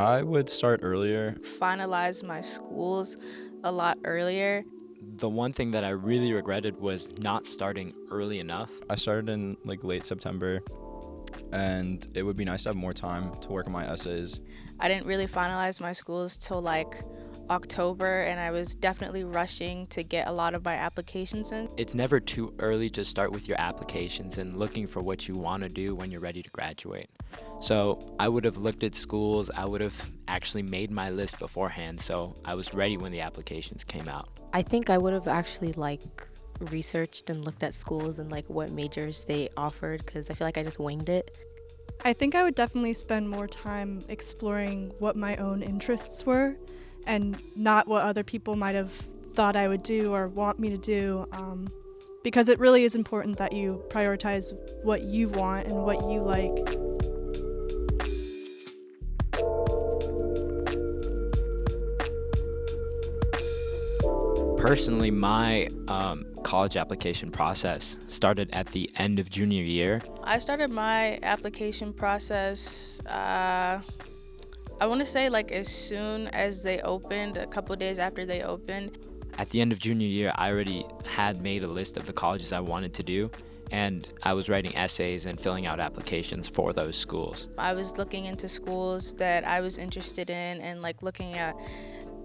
I would start earlier. Finalize my schools a lot earlier. The one thing that I really regretted was not starting early enough. I started in late September, and it would be nice to have more time to work on my essays. I didn't really finalize my schools till October, and I was definitely rushing to get a lot of my applications in. It's never too early to start with your applications and looking for what you want to do when you're ready to graduate. So I would have looked at schools, I would have actually made my list beforehand, so I was ready when the applications came out. I think I would have actually researched and looked at schools and what majors they offered, because I feel like I just winged it. I think I would definitely spend more time exploring what my own interests were and not what other people might have thought I would do or want me to do, because it really is important that you prioritize what you want and what you like. Personally, my college application process started at the end of junior year. I started my application process, I want to say as soon as they opened, a couple days after they opened. At the end of junior year, I already had made a list of the colleges I wanted to do, and I was writing essays and filling out applications for those schools. I was looking into schools that I was interested in and looking at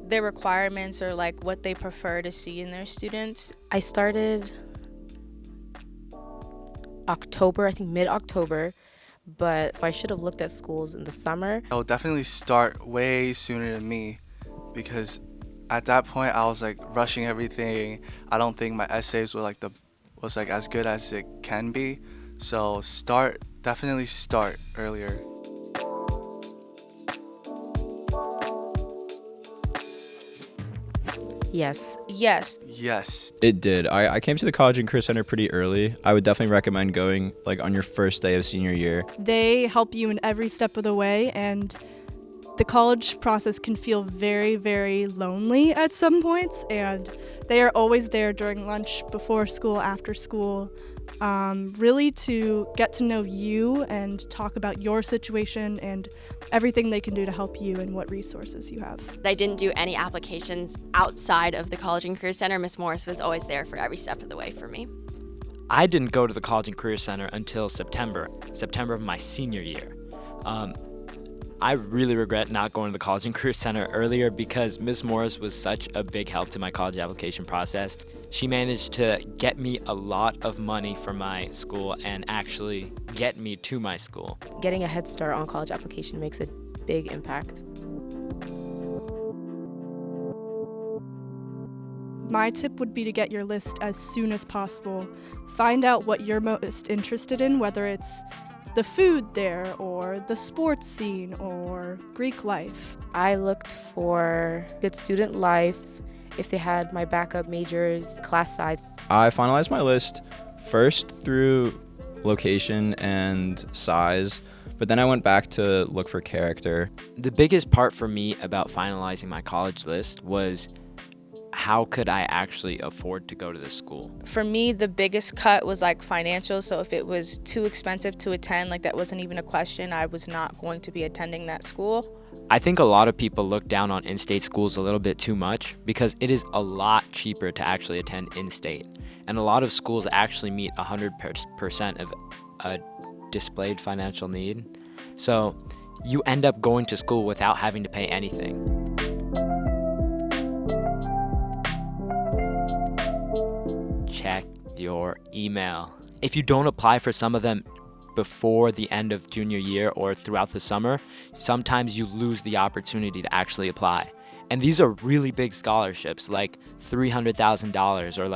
their requirements or what they prefer to see in their students. I started October, I think mid-October, but I should have looked at schools in the summer. I'll definitely start way sooner than me, because at that point I was rushing everything. I don't think my essays were was as good as it can be. So definitely start earlier. Yes. Yes. It did. I came to the College and Career Center pretty early. I would definitely recommend going on your first day of senior year. They help you in every step of the way, and the college process can feel very, very lonely at some points, and they are always there during lunch, before school, after school, really to get to know you and talk about your situation and everything they can do to help you and what resources you have. I didn't do any applications outside of the College and Career Center. Miss Morris was always there for every step of the way for me. I didn't go to the College and Career Center until September of my senior year. I really regret not going to the College and Career Center earlier because Miss Morris was such a big help to my college application process. She managed to get me a lot of money for my school and actually get me to my school. Getting a head start on college application makes a big impact. My tip would be to get your list as soon as possible. Find out what you're most interested in, whether it's the food there or the sports scene or Greek life. I looked for good student life, if they had my backup majors, class size. I finalized my list first through location and size, but then I went back to look for character. The biggest part for me about finalizing my college list was how could I actually afford to go to this school? For me, the biggest cut was financial. So if it was too expensive to attend, that wasn't even a question. I was not going to be attending that school. I think a lot of people look down on in-state schools a little bit too much because it is a lot cheaper to actually attend in-state. And a lot of schools actually meet 100% of a displayed financial need. So you end up going to school without having to pay anything. Check your email. If you don't apply for some of them before the end of junior year or throughout the summer, sometimes you lose the opportunity to actually apply. And these are really big scholarships, like $300,000 or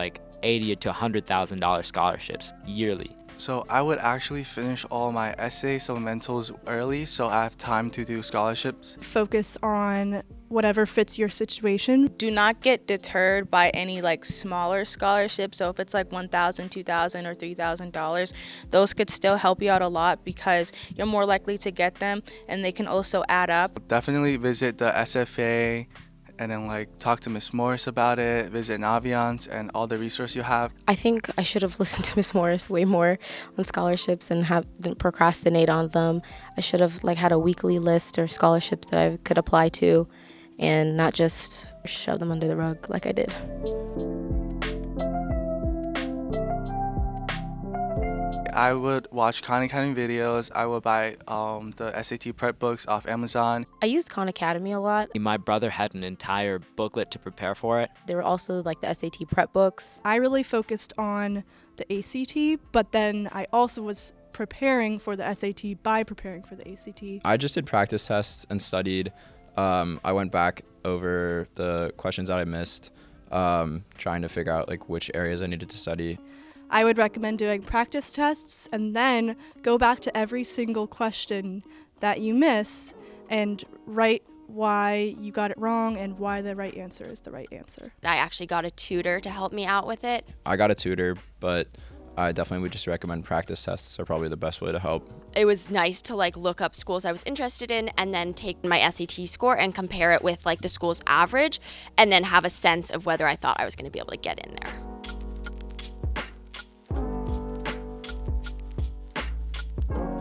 $80,000 to $100,000 scholarships yearly. So I would actually finish all my essay supplementals early so I have time to do scholarships. Focus on whatever fits your situation. Do not get deterred by any smaller scholarships. So if it's $1,000, $2,000, or $3,000, those could still help you out a lot because you're more likely to get them and they can also add up. Definitely visit the SFA and then like talk to Miss Morris about it, visit Naviance and all the resources you have. I think I should have listened to Miss Morris way more on scholarships and didn't procrastinate on them. I should have like had a weekly list or scholarships that I could apply to and not just shove them under the rug like I did. I would watch Khan Academy videos. I would buy the SAT prep books off Amazon. I used Khan Academy a lot. My brother had an entire booklet to prepare for it. There were also like the SAT prep books. I really focused on the ACT, but then I also was preparing for the SAT by preparing for the ACT. I just did practice tests and studied. I went back over the questions that I missed, trying to figure out like which areas I needed to study. I would recommend doing practice tests and then go back to every single question that you miss and write why you got it wrong and why the right answer is the right answer. I actually got a tutor to help me out with it. I got a tutor, but I definitely would just recommend practice tests are probably the best way to help. It was nice to like look up schools I was interested in and then take my SAT score and compare it with like the school's average and then have a sense of whether I thought I was going to be able to get in there.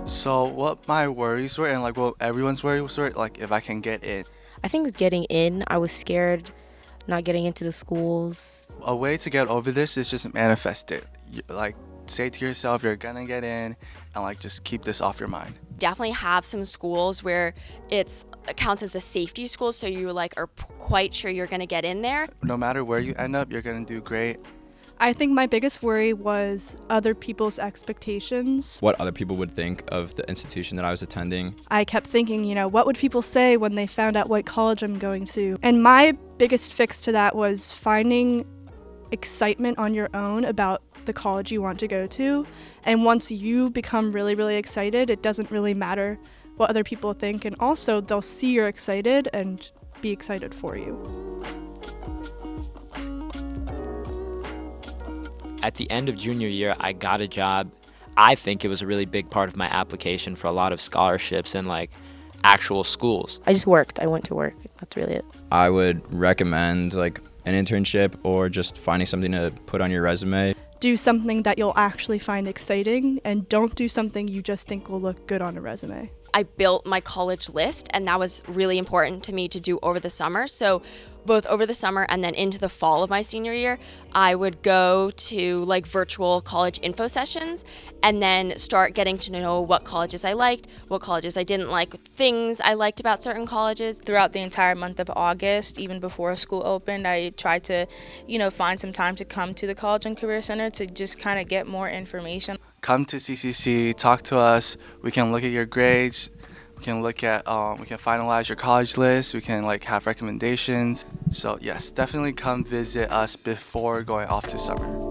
So what my worries were and like what everyone's worries were, like if I can get in. I think it was getting in. I was scared not getting into the schools. A way to get over this is just manifest it. Like say to yourself you're gonna get in and like just keep this off your mind. Definitely have some schools where it counts as a safety school, so you like are quite sure you're going to get in there. No matter where you end up, you're gonna do great. I think my biggest worry was other people's expectations. What other people would think of the institution that I was attending. I kept thinking, what would people say when they found out what college I'm going to? And my biggest fix to that was finding excitement on your own about the college you want to go to. And once you become really, really excited, it doesn't really matter what other people think. And also, they'll see you're excited and be excited for you. At the end of junior year, I got a job. I think it was a really big part of my application for a lot of scholarships and like actual schools. I just worked. I went to work. That's really it. I would recommend like an internship or just finding something to put on your resume. Do something that you'll actually find exciting and don't do something you just think will look good on a resume. I built my college list, and that was really important to me to do over the summer. So both over the summer and then into the fall of my senior year, I would go to like virtual college info sessions and then start getting to know what colleges I liked, what colleges I didn't like, things I liked about certain colleges. Throughout the entire month of August, even before school opened, I tried to, find some time to come to the College and Career Center to just kind of get more information. Come to CCC, talk to us. We can look at your grades. We can look at, we can finalize your college list. We can like have recommendations. So yes, definitely come visit us before going off to summer.